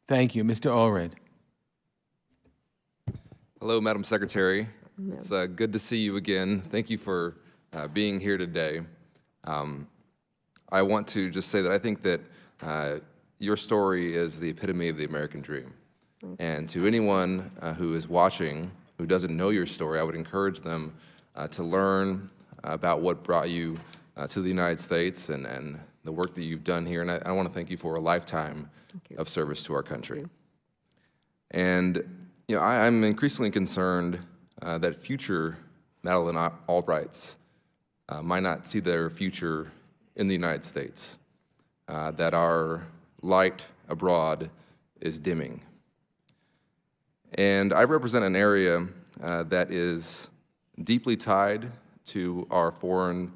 Thank you. Mr. Allred. Hello, Madam Secretary. It's good to see you again. Thank you for being here today. I want to just say that I think that your story is the epitome of the American dream. And to anyone who is watching who doesn't know your story, I would encourage them to learn about what brought you to the United States and the work that you've done here. And I want to thank you for a lifetime of service to our country. And you know, I'm increasingly concerned that future Madeleine Albrights might not see their future in the United States, that our light abroad is dimming. And I represent an area that is deeply tied to our foreign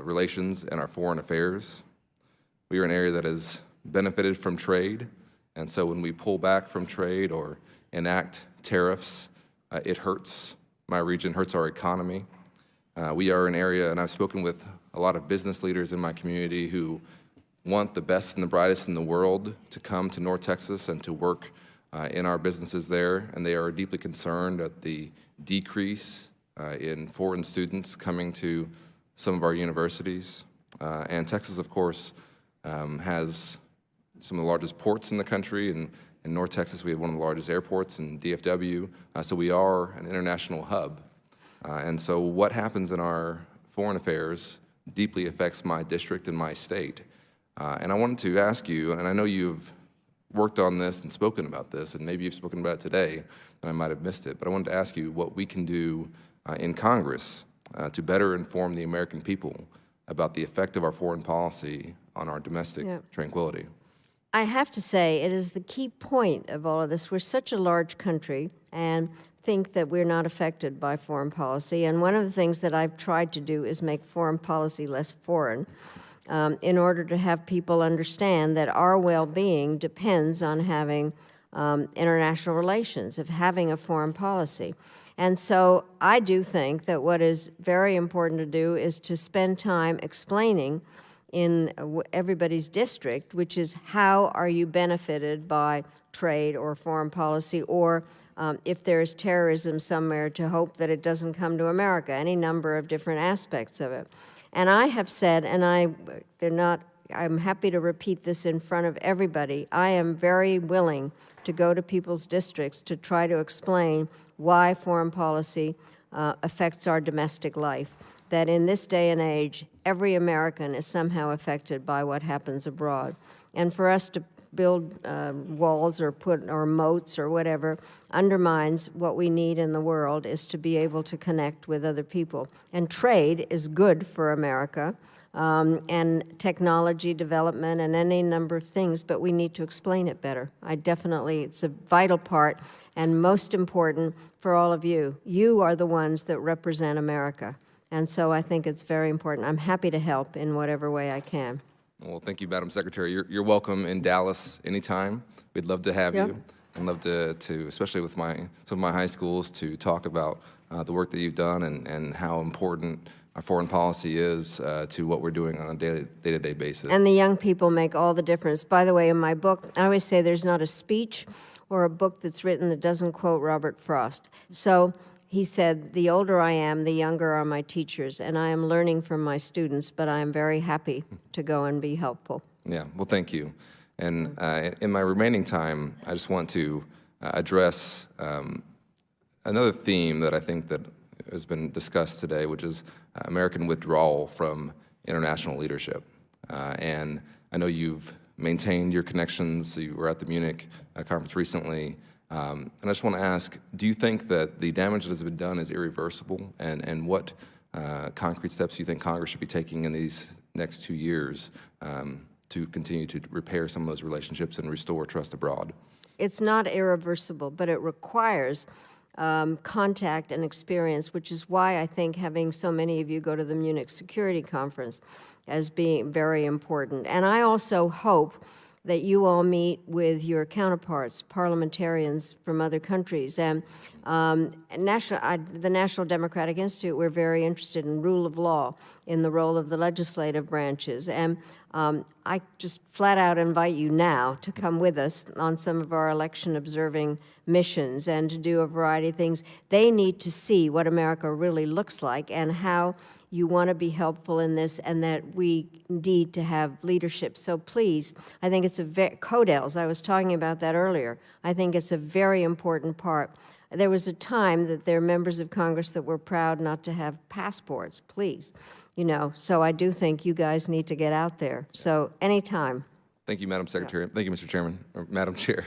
relations and our foreign affairs. We are an area that has benefited from trade, and so when we pull back from trade or enact tariffs, it hurts my region, hurts our economy. We are an area, and I've spoken with a lot of business leaders in my community who want the best and the brightest in the world to come to North Texas and to work in our businesses there, and they are deeply concerned at the decrease in foreign students coming to some of our universities. And Texas, of course, has some of the largest ports in the country, and in North Texas, we have one of the largest airports in DFW, so we are an international hub. And so what happens in our foreign affairs deeply affects my district and my state. And I wanted to ask you, and I know you've worked on this and spoken about this, and maybe you've spoken about it today, and I might have missed it, but I wanted to ask you what we can do in Congress to better inform the American people about the effect of our foreign policy on our domestic tranquility. I have to say, it is the key point of all of this. We're such a large country and think that we're not affected by foreign policy. And one of the things that I've tried to do is make foreign policy less foreign in order to have people understand that our well-being depends on having international relations, of having a foreign policy. And so I do think that what is very important to do is to spend time explaining in everybody's district, which is how are you benefited by trade or foreign policy, or if there's terrorism somewhere, to hope that it doesn't come to America, any number of different aspects of it. And I have said, and I'm happy to repeat this in front of everybody, I am very willing to go to people's districts to try to explain why foreign policy affects our domestic life, that in this day and age, every American is somehow affected by what happens abroad. And for us to build walls or moats or whatever undermines what we need in the world, is to be able to connect with other people. And trade is good for America, and technology development and any number of things, but we need to explain it better. It's a vital part and most important for all of you. You are the ones that represent America. And so I think it's very important. I'm happy to help in whatever way I can. Well, thank you, Madam Secretary. You're welcome in Dallas anytime. We'd love to have you. I'd love to, especially with some of my high schools, to talk about the work that you've done and how important our foreign policy is to what we're doing on a day-to-day basis. And the young people make all the difference. By the way, in my book, I always say there's not a speech or a book that's written that doesn't quote Robert Frost. So he said, the older I am, the younger are my teachers, and I am learning from my students, but I am very happy to go and be helpful. Yeah, well, thank you. And in my remaining time, I just want to address another theme that I think that has been discussed today, which is American withdrawal from international leadership. And I know you've maintained your connections. You were at the Munich conference recently. And I just want to ask, do you think that the damage that has been done is irreversible? And what concrete steps do you think Congress should be taking in these next 2 years to continue to repair some of those relationships and restore trust abroad? It's not irreversible, but it requires contact and experience, which is why I think having so many of you go to the Munich Security Conference as being very important. And I also hope that you all meet with your counterparts, parliamentarians from other countries. And the National Democratic Institute, we're very interested in rule of law, in the role of the legislative branches. And I just flat out invite you now to come with us on some of our election observing missions and to do a variety of things. They need to see what America really looks like and how you want to be helpful in this, and that we need to have leadership. So please, I think it's CODELs, I was talking about that earlier. I think it's a very important part. There was a time that there are members of Congress that were proud not to have passports, please. You know, so I do think you guys need to get out there. So anytime. Thank you, Madam Secretary. Thank you, Mr. Chairman, or Madam Chair.